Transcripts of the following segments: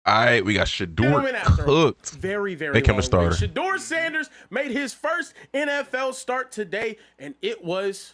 All right, we got Shedeur cooked. Very, very Make him long a starter. wait. Shedeur Sanders made his first NFL start today, and it was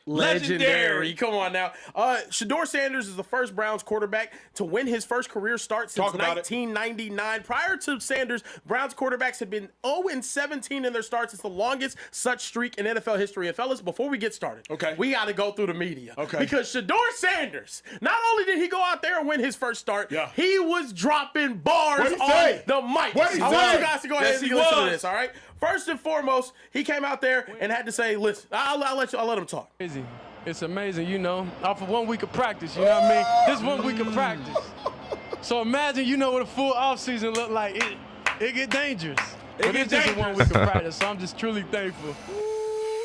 legendary. Come on now. Shedeur Sanders is the first Browns quarterback to win his first career start since 1999. Prior to Sanders, Browns quarterbacks had been 0-17 in their starts. It's the longest such streak in NFL history. And fellas, before we get started, we got to go through the media. Because Shedeur Sanders, not only did he go out there and win his first start, he was dropping bars on the mic. I want you guys to go ahead and listen to this, all right? First and foremost, he came out there and had to say, listen, I'll let him talk. It's amazing, you know, off of 1 week of practice, you know what I mean? This 1 week of practice. So imagine, you know, what a full offseason look like. It get dangerous. But it's just a 1 week of practice, so I'm just truly thankful.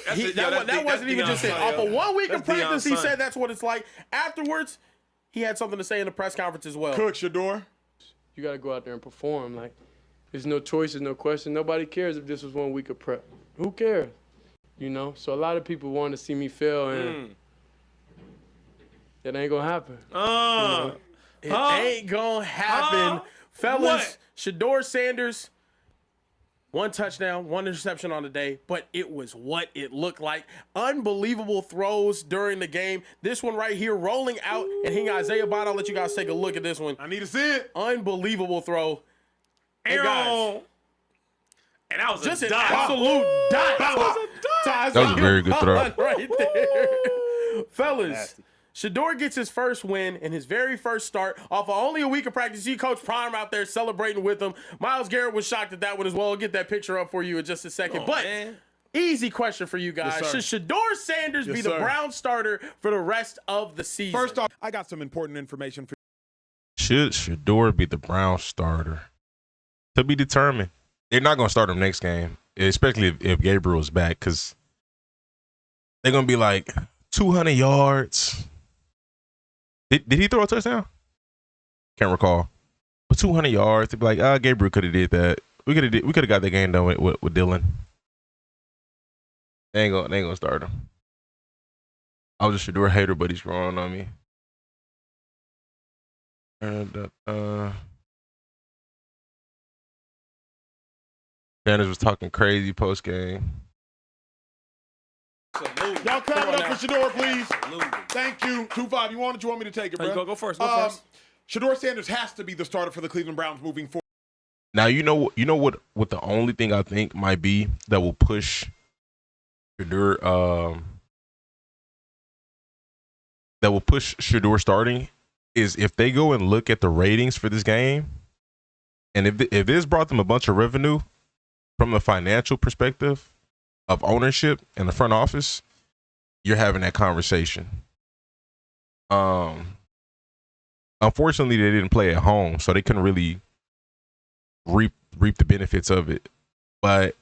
That wasn't even just it. Off of 1 week of practice, he said that's what it's like. Afterwards, he had something to say in the press conference as well. Cook, Shedeur. You got to go out there and perform. Like, there's no choice, there's no question. Nobody cares if this was 1 week of prep. Who cares? You know? So a lot of people want to see me fail, and it ain't going to happen. It ain't going to happen. Fellas, Shedeur Sanders, 1 touchdown, 1 interception on the day, but it was what it looked like. Unbelievable throws during the game. This one right here, rolling out, and hitting Isaiah Bond. I'll let you guys take a look at this one. I need to see it. Unbelievable throw. And that was just a an dot. absolute dot. That was a very good throw. Right there. Fellas, Shedeur gets his first win and his very first start off of only a week of practice. You see Coach Prime out there celebrating with him. Myles Garrett was shocked at that one as well. I'll get that picture up for you in just a second. Easy question for you guys. Yes, should Shedeur Sanders be the Browns starter for the rest of the season? First off, I got some important information for you. Should Shedeur be the Browns starter? To be determined. They're not going to start him next game, especially if Gabriel's back, because they're going to be like 200 yards. Did he throw a touchdown? Can't recall. But 200 yards. They'd be like, Gabriel could have did that. We could have got the game done with Dylan. They ain't gonna start him. I was a Shedeur hater, but he's growing on me. And Sanders was talking crazy post game. Y'all clap it up for Shedeur, please. Thank you. 2-5. You want it? You want me to take it, bro? Go first. Shedeur Sanders has to be the starter for the Cleveland Browns moving forward. Now you know what the only thing I think might be that will push Shedeur starting is if they go and look at the ratings for this game, and if this brought them a bunch of revenue from a financial perspective of ownership in the front office, you're having that conversation. Unfortunately, they didn't play at home, so they couldn't really reap the benefits of it. But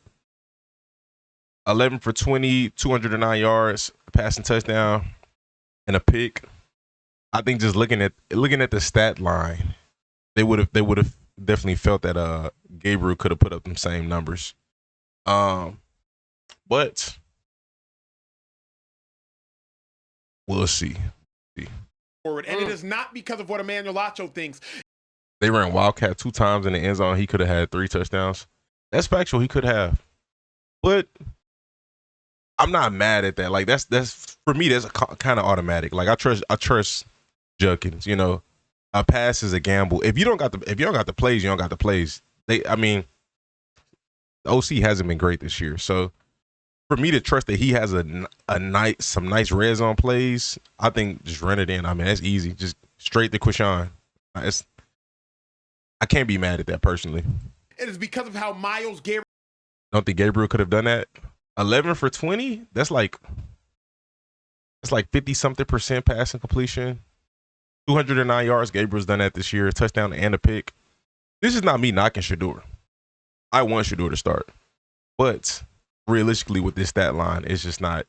11 for 20, 209 yards, passing touchdown, and a pick. I think just looking at the stat line, they would have definitely felt that Gabriel could have put up them same numbers. But we'll see. And it is not because of what Emmanuel Acho thinks. They ran Wildcat 2 times in the end zone. He could have had 3 touchdowns. That's factual. He could have. But I'm not mad at that. Like that's for me, that's kind of automatic. Like I trust Judkins. You know, a pass is a gamble. If you don't got the plays, you don't got the plays. The OC hasn't been great this year. So for me to trust that he has some nice red zone plays, I think just run it in. I mean, that's easy. Just straight to Quishon. I can't be mad at that personally. It is because of how Myles Garrett. Don't think Gabriel could have done that. 11 for 20. That's like 50-something% passing completion. 209 yards. Gabriel's done that this year. A touchdown and a pick. This is not me knocking Shedeur. I want Shedeur to start, but realistically, with this stat line, it's just not.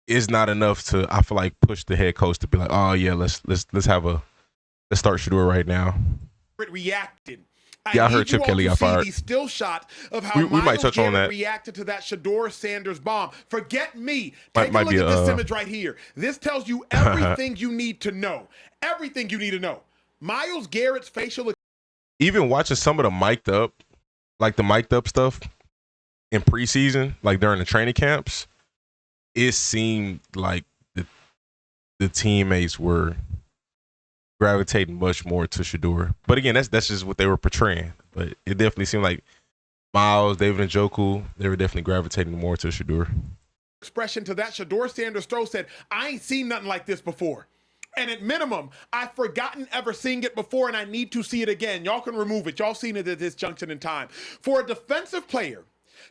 It's not enough to. I feel like push the head coach to be like, oh yeah, let's start Shedeur right now. Reacted. Yeah, I heard Chip Kelly got fired. The still shot of how we might touch on that. Reacted to that Shedeur Sanders bomb. Forget me. Take a look at this image right here. This tells you everything you need to know. Everything you need to know. Myles Garrett's facial. Even watching some of the mic'd up stuff in preseason, like during the training camps, it seemed like the teammates were gravitating much more to Shedeur. But again, that's just what they were portraying. But it definitely seemed like Miles, David Njoku, they were definitely gravitating more to Shedeur. Expression to that, Shedeur Sanders throw said, I ain't seen nothing like this before. And at minimum, I've forgotten ever seeing it before, and I need to see it again. Y'all can remove it. Y'all seen it at this junction in time. For a defensive player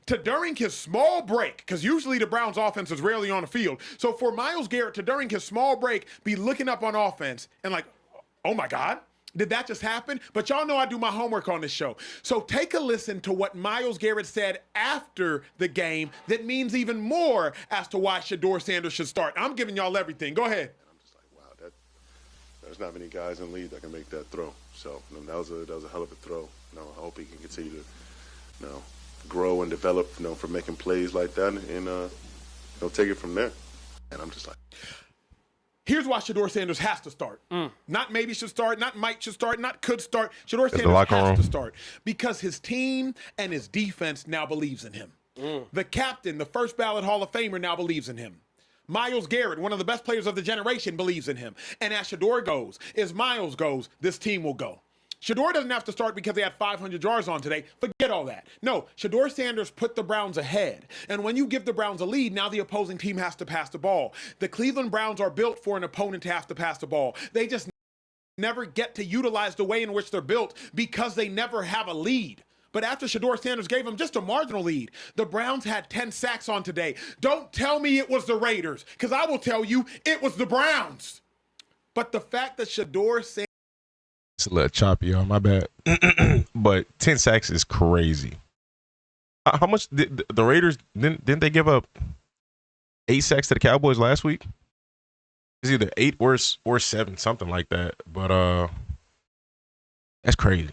to, during his small break, because usually the Browns offense is rarely on the field, so for Myles Garrett to, during his small break, be looking up on offense and like, oh my God, did that just happen? But y'all know I do my homework on this show. So take a listen to what Myles Garrett said after the game that means even more as to why Shedeur Sanders should start. I'm giving y'all everything. Go ahead. I'm just like, wow, there's not many guys in the league that can make that throw. So that was a hell of a throw. I hope he can continue to grow and develop for making plays like that and take it from there. And I'm just like, here's why Shedeur Sanders has to start. Not maybe should start, not might should start, not could start. Shedeur Sanders has to start because his team and his defense now believes in him. The captain, the first ballot Hall of Famer, now believes in him. Myles Garrett, one of the best players of the generation, believes in him. And as Shedeur goes, as Myles goes, this team will go. Shedeur doesn't have to start because they had 500 yards on today. Forget all that. No, Shedeur Sanders put the Browns ahead. And when you give the Browns a lead, now the opposing team has to pass the ball. The Cleveland Browns are built for an opponent to have to pass the ball. They just never get to utilize the way in which they're built because they never have a lead. But after Shedeur Sanders gave them just a marginal lead, the Browns had 10 sacks on today. Don't tell me it was the Raiders, because I will tell you it was the Browns. But the fact that Shedeur Sanders... It's a little choppy, y'all. My bad. But 10 sacks is crazy. How much did the Raiders didn't they give up 8 sacks to the Cowboys last week? It's either 8 or 7, something like that. But that's crazy.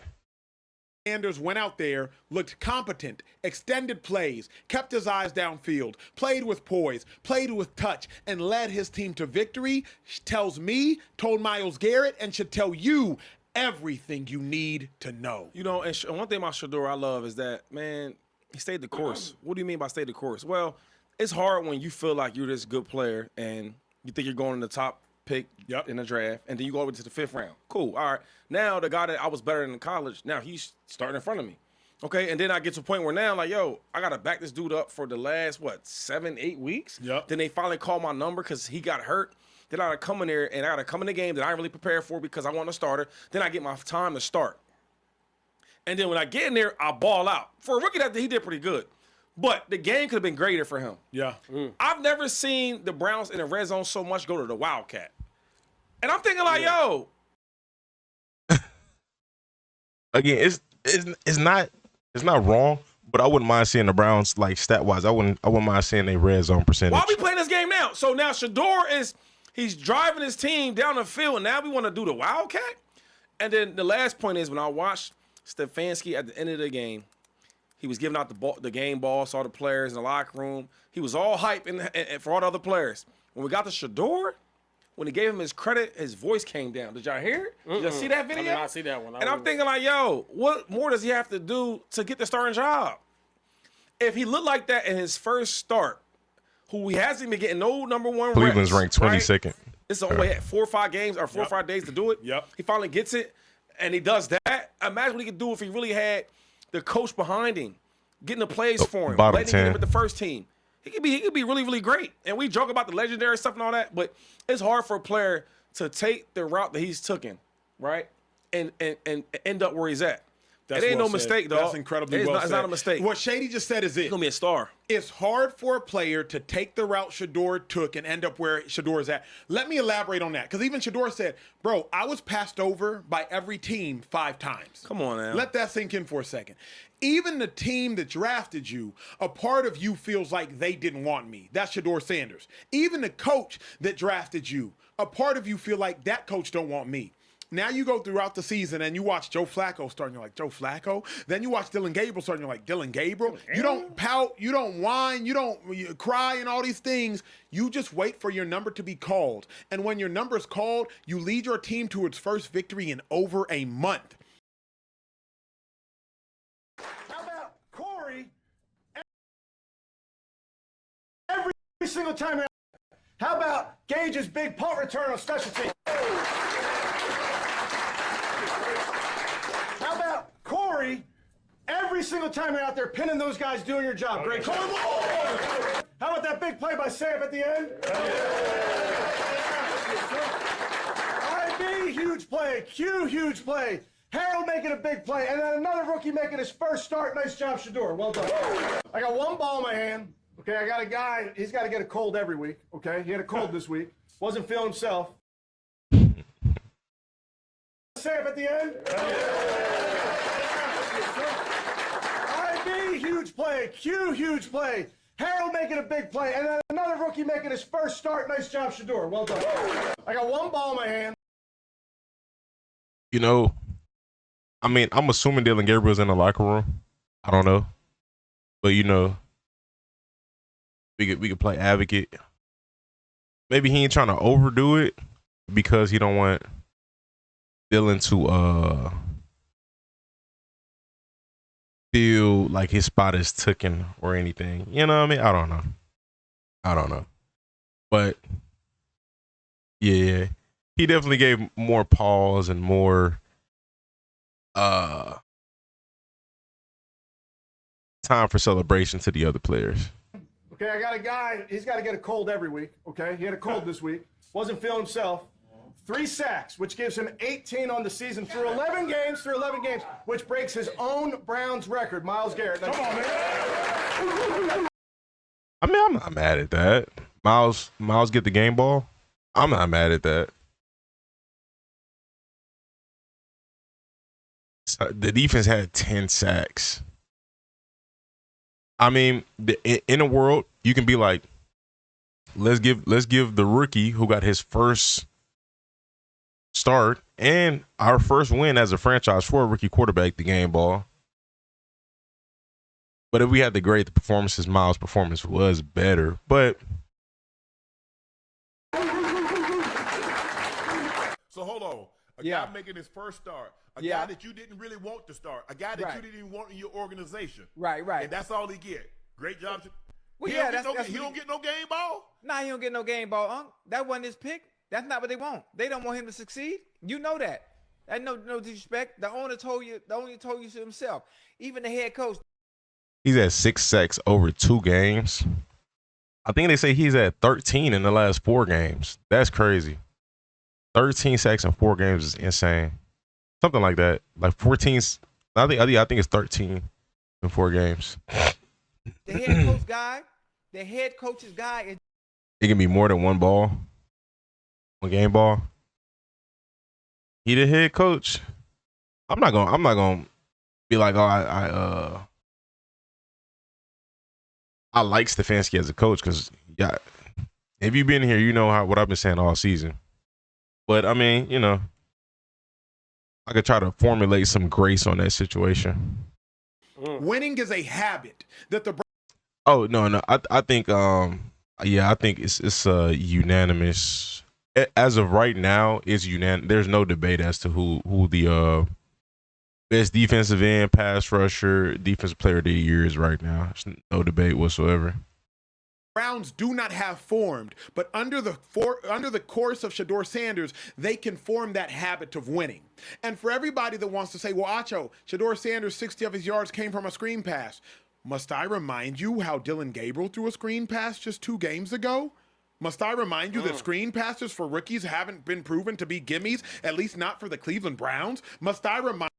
Sanders went out there, looked competent, extended plays, kept his eyes downfield, played with poise, played with touch, and led his team to victory. Tells me, told Myles Garrett, and should tell you everything you need to know. And one thing about Shedeur I love is that, man, he stayed the course. What do you mean by stay the course? Well, it's hard when you feel like you're this good player and you think you're going in the top pick in the draft, and then you go over to the 5th round. Cool. All right. Now the guy that I was better than in college, now he's starting in front of me. Okay. And then I get to a point where now, like, yo, I got to back this dude up for the last, 7-8 weeks? Yep. Then they finally call my number because he got hurt. Then I got to come in there and I got to come in the game that I ain't really prepared for because I want a starter. Then I get my time to start. And then when I get in there, I ball out. For a rookie, he did pretty good. But the game could have been greater for him. Yeah. I've never seen the Browns in the red zone so much go to the Wildcat. And I'm thinking like, yo. Again, it's not wrong, but I wouldn't mind seeing the Browns like stat wise. I wouldn't mind seeing a red zone percentage. Why are we playing this game now? So now Shedeur he's driving his team down the field, and now we want to do the Wildcat? And then the last point is when I watched Stefanski at the end of the game, he was giving out the game ball, saw the players in the locker room. He was all hype and for all the other players. When we got to Shedeur, when he gave him his credit, his voice came down. Did y'all hear it? Did y'all see that video? I did not see that one. And I'm thinking like, yo, what more does he have to do to get the starting job? If he looked like that in his first start, who he hasn't been getting no number one Cleveland's reps, ranked 22nd. Right? It's only 4 or 5 games or 4 or 5 days to do it. Yep. He finally gets it, and he does that. Imagine what he could do if he really had the coach behind him, getting the plays for him, letting him get him with the first team. He could be really, really great. And we joke about the legendary stuff and all that, but it's hard for a player to take the route that he's taken, right, and end up where he's at. That's it ain't well no said. mistake, dog. That's incredibly well said. It's not a mistake. What Shady just said is it. He's going to be a star. It's hard for a player to take the route Shedeur took and end up where Shedeur is at. Let me elaborate on that, because even Shedeur said, bro, I was passed over by every team 5 times. Come on, man. Let that sink in for a second. Even the team that drafted you, a part of you feels like they didn't want me. That's Shedeur Sanders. Even the coach that drafted you, a part of you feel like that coach don't want me. now you go throughout the season and you watch Joe Flacco start, and you're like, Joe Flacco? Then you watch Dylan Gabriel start, and you're like, Dylan Gabriel? You don't pout, you don't whine, you cry and all these things. You just wait for your number to be called. And when your number is called, you lead your team to its first victory in over a month. How about Corey? Every single time. How about Gage's big punt return on special teams? How about Corey? Every single time you're out there pinning those guys doing your job. Great call. How about that big play by Sam at the end? IB, huge play. Q, huge play. Harold making a big play. And then another rookie making his first start. Nice job, Shedeur. Well done. I got one ball in my hand. Okay, I got a guy, he's got to get a cold every week, okay? He had a cold this week. Wasn't feeling himself. Sam at the end. IB, huge play. Q, huge play. Harold making a big play. And then another rookie making his first start. Nice job, Shedeur. Well done. I got one ball in my hand. You know, I mean, I'm assuming Dylan Gabriel's in the locker room. I don't know. But, you know, we could play advocate. Maybe he ain't trying to overdo it because he don't want Dylan to feel like his spot is taken or anything. You know what I mean? I don't know. But yeah, he definitely gave more pause and more time for celebration to the other players. Okay, I got a guy, he's got to get a cold every week, okay? He had a cold this week. Wasn't feeling himself. 3 sacks, which gives him 18 on the season through 11 games, which breaks his own Browns record. Myles Garrett. Come on, man. I mean, I'm not mad at that. Myles get the game ball. I'm not mad at that. The defense had 10 sacks. I mean, in a world, you can be like, let's give the rookie who got his first start and our first win as a franchise for a rookie quarterback the game ball. But if we had to grade the performances, Myles' performance was better. But so hold on. A guy making his first start. A guy that you didn't really want to start. A guy that you didn't even want in your organization. Right. And that's all he get. Great job. Well, he don't get no game ball? Nah, he don't get no game ball, Unc. That wasn't his pick. That's not what they want. They don't want him to succeed. You know that. And no disrespect. The owner told you to himself. Even the head coach. He's at 6 sacks over 2 games. I think they say he's at 13 in the last 4 games. That's crazy. 13 sacks in 4 games is insane. Something like that. Like 14. I think it's 13 in 4 games. The head coach's guy is. It can be more than one game ball. He the head coach. I'm not gonna be like, oh, I like Stefanski as a coach because if you've been here, you know what I've been saying all season. But I mean, you know, I could try to formulate some grace on that situation. Winning is a habit that the. Oh no, I think I think it's unanimous. As of right now, it's unanimous. There's no debate as to who the best defensive end, pass rusher, defensive player of the year is right now. There's no debate whatsoever. Browns do not have formed, but under the course of Shedeur Sanders, they can form that habit of winning. And for everybody that wants to say, well, Acho, Shedeur Sanders, 60 of his yards came from a screen pass. Must I remind you how Dylan Gabriel threw a screen pass just 2 games ago? Must I remind you that screen passes for rookies haven't been proven to be gimmies, at least not for the Cleveland Browns? Must I remind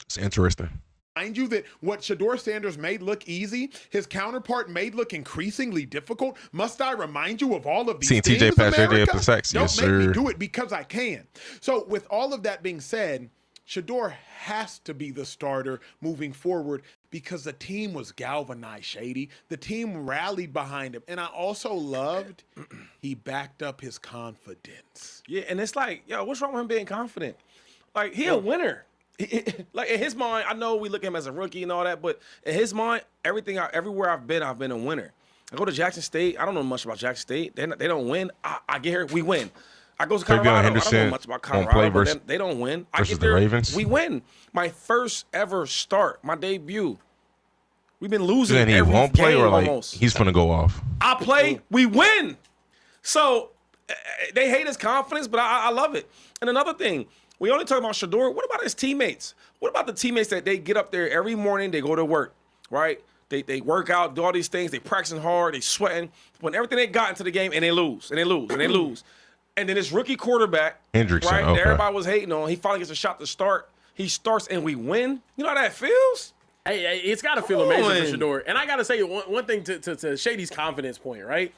It's interesting. you that what Shedeur Sanders made look easy, his counterpart made look increasingly difficult? Must I remind you of all of these things, TJ pass America? up the sacks. Yes, Don't make sir. me do it because I can. So with all of that being said, Shedeur has to be the starter moving forward because the team was galvanized, Shady. The team rallied behind him. And I also loved he backed up his confidence. Yeah, and it's like, yo, what's wrong with him being confident? Like, he a winner. Like, in his mind, I know we look at him as a rookie and all that, but in his mind, everywhere I've been a winner. I go to Jackson State. I don't know much about Jackson State. They don't win. I get here, we win. I go to Colorado. I don't know much about Colorado, but they don't win. I get there, the Ravens. we win. My first ever start, my debut. We've been losing and he every won't play, game or like almost. he's gonna go off. I play, we win. So they hate his confidence, but I love it. And another thing, we only talk about Shedeur. What about his teammates? What about the teammates that they get up there every morning, they go to work, right? They work out, do all these things, they practicing hard, they sweating, putting everything they got into the game, and they lose, and they lose, and they lose. And then this rookie quarterback, Hendrickson, right, okay, that everybody was hating on, he finally gets a shot to start. He starts, and we win. You know how that feels? Hey, it's got to feel amazing for Shedeur. And I got to say one thing to Shady's confidence point, right?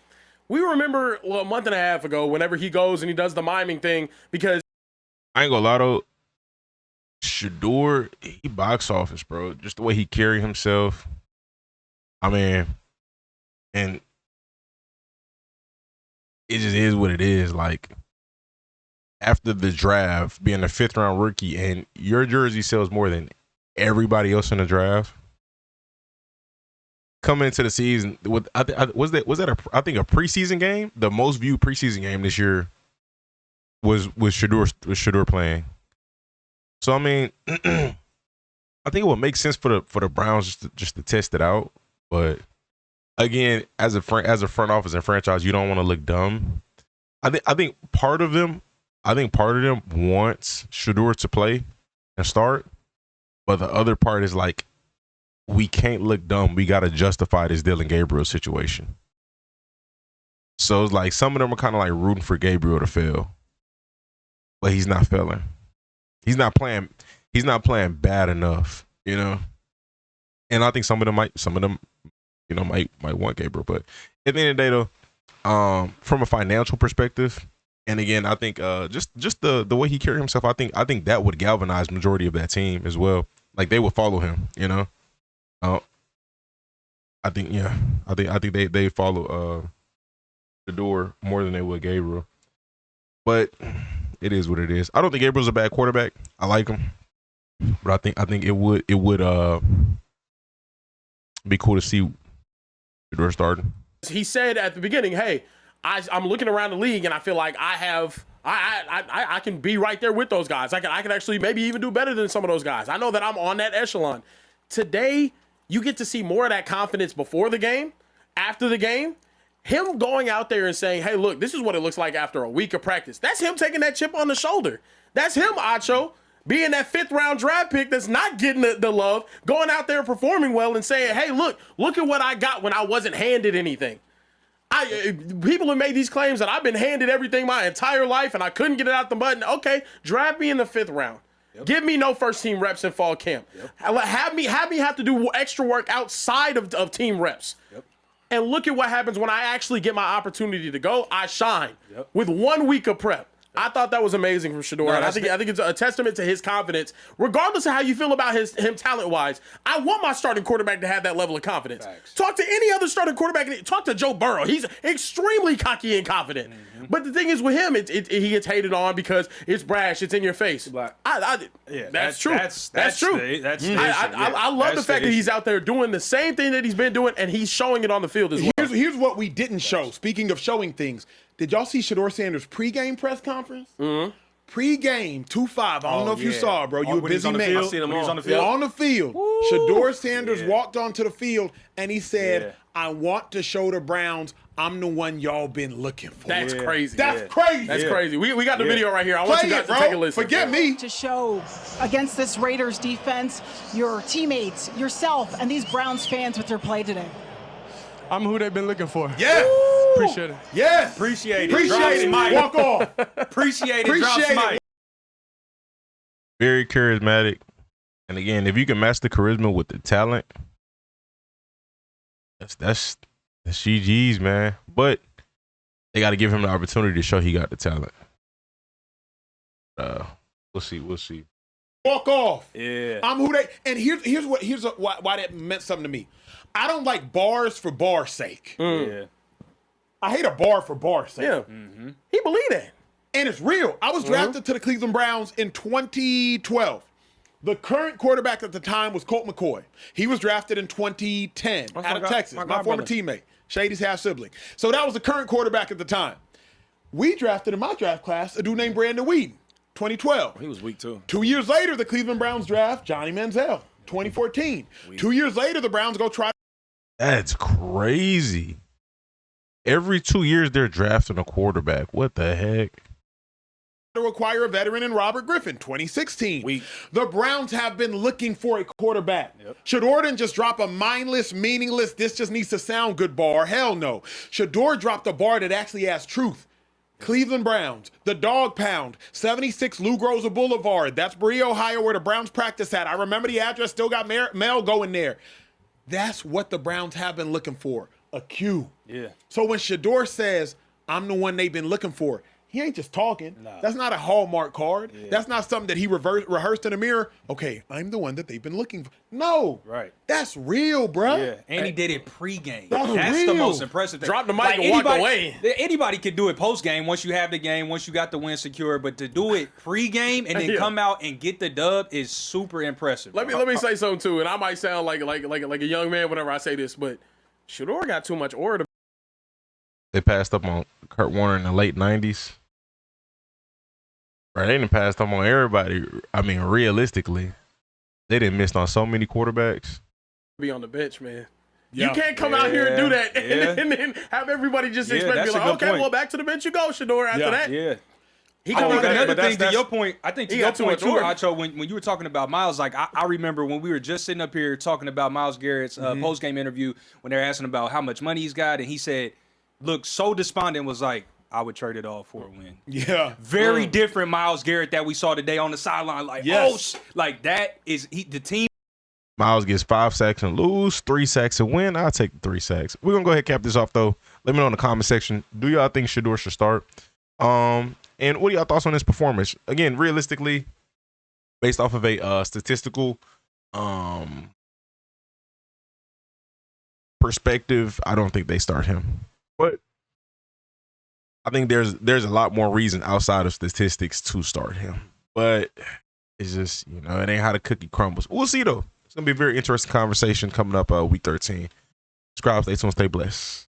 We remember a month and a half ago whenever he goes and he does the miming thing, because I ain't gonna lie though, Shedeur, he box office, bro. Just the way he carry himself. I mean, and it just is what it is. Like, after the draft, being a 5th round rookie, and your jersey sells more than everybody else in the draft. Coming into the season, with was that I think a preseason game? The most viewed preseason game this year was Shedeur playing. So I mean, I think it would make sense for the Browns just to test it out. But again, as a front office and franchise, you don't want to look dumb. I think part of them wants Shedeur to play and start, but the other part is like, we can't look dumb. We got to justify this Dylan Gabriel situation. So it's like some of them are kind of like rooting for Gabriel to fail, but he's not failing. He's not playing bad enough, you know. And I think some of them, you know, might want Gabriel. But at the end of the day, though, from a financial perspective, and again, I think just the way he carried himself, I think that would galvanize majority of that team as well. Like, they would follow him, you know. I think they follow Shedeur more than they would Gabriel. But it is what it is. I don't think Gabriel's a bad quarterback. I like him, but I think it would be cool to see Shedeur starting. He said at the beginning, "Hey, I'm looking around the league and I feel like I can be right there with those guys. I can actually maybe even do better than some of those guys. I know that I'm on that echelon." Today, you get to see more of that confidence before the game, after the game. Him going out there and saying, "Hey, look, this is what it looks like after a week of practice." That's him taking that chip on the shoulder. That's him, Acho, being that 5th round draft pick that's not getting the love, going out there performing well and saying, "Hey, look at what I got when I wasn't handed anything." People have made these claims that I've been handed everything my entire life and I couldn't get it out the button. Okay, draft me in the 5th round. Yep. Give me no first team reps in fall camp. Yep. Have me have to do extra work outside of team reps. Yep. And look at what happens when I actually get my opportunity to go. I shine with 1 week of prep. I thought that was amazing from Shedeur. I think it's a testament to his confidence. Regardless of how you feel about him talent-wise, I want my starting quarterback to have that level of confidence. Facts. Talk to any other starting quarterback. Talk to Joe Burrow. He's extremely cocky and confident. Mm-hmm. But the thing is with him, he gets hated on because it's brash. It's in your face. That's true. That's true. I love the fact that he's out there doing the same thing that he's been doing, and he's showing it on the field as well. Here's what we didn't show. Speaking of showing things, did y'all see Shedeur Sanders' pregame press conference? Mm-hmm. Pregame 2-5. I don't know if you saw it, bro. You a busy man. I seen him on the field. On the field. Shedeur Sanders walked onto the field and he said, "I want to show the Browns I'm the one y'all been looking for." That's crazy. That's crazy. That's crazy. We got the video right here. I want you guys to take a listen. Forget me. To show against this Raiders defense, your teammates, yourself, and these Browns fans with their play today. I'm who they've been looking for. Yeah. Appreciate it. Yes. Appreciate it. Appreciate it. Walk off. Appreciate it. Drops mic. Very charismatic. And again, if you can match the charisma with the talent, that's GG's, man. But they got to give him the opportunity to show he got the talent. We'll see. walk off. Yeah. I'm who they. And here's why that meant something to me. I don't like bars for bar's sake. Yeah. I hate a bar for bar's sake. Yeah. He believed that. And it's real. I was drafted to the Cleveland Browns in 2012. The current quarterback at the time was Colt McCoy. He was drafted in 2010 out of Texas, my former teammate, Shady's half-sibling. So that was the current quarterback at the time. We drafted in my draft class a dude named Brandon Whedon, 2012. He was weak too. 2 years later, the Cleveland Browns draft Johnny Manziel, 2014. 2 years later, the Browns go try. That's crazy. Every 2 years, they're drafting a quarterback. What the heck? To acquire a veteran in Robert Griffin, 2016. The Browns have been looking for a quarterback. Shedeur didn't just drop a mindless, meaningless, this just needs to sound good bar. Hell no. Shedeur dropped a bar that actually has truth. Cleveland Browns, the Dog Pound, 76 Lou Groza Boulevard. That's Bree, Ohio, where the Browns practice at. I remember the address, still got mail going there. That's what the Browns have been looking for, a Q. Yeah. So when Shedeur says, I'm the one they've been looking for, he ain't just talking. No. That's not a Hallmark card. Yeah. That's not something that he rehearsed in the mirror. Okay, I'm the one that they've been looking for. No. Right. That's real, bro. Yeah. And he did it pregame. That's the most impressive thing. Drop the mic and walk away. Anybody could do it postgame once you have the game, once you got the win secure. But to do it pregame and then come out and get the dub is super impressive. Let me say something too, and I might sound like a young man whenever I say this, but Shedeur got too much aura. They passed up on Kurt Warner in the late 90s. Right, they didn't pass up on everybody. I mean, realistically, they didn't miss on so many quarterbacks. Be on the bench, man. You can't come out here and do that and then have everybody just expect to be like, okay, well, back to the bench you go, Shedeur, after that. Yeah. He I think another thing to your point, I think to your point too, much Acho, when you were talking about Myles, like I remember when we were just sitting up here talking about Myles Garrett's post-game interview when they were asking about how much money he's got, and he said, look, so despondent, was like, I would trade it all for a win. Yeah. Very different Myles Garrett that we saw today on the sideline. Like, like that is the team. Myles gets 5 sacks and lose, 3 sacks and win. I'll take the 3 sacks. We're going to go ahead and cap this off, though. Let me know in the comment section. Do y'all think Shedeur should start? And what are y'all thoughts on his performance? Again, realistically, based off of a statistical perspective, I don't think they start him. But I think there's a lot more reason outside of statistics to start him. But it's just, it ain't how the cookie crumbles. We'll see, though. It's going to be a very interesting conversation coming up week 13. Subscribe, stay tuned, stay blessed.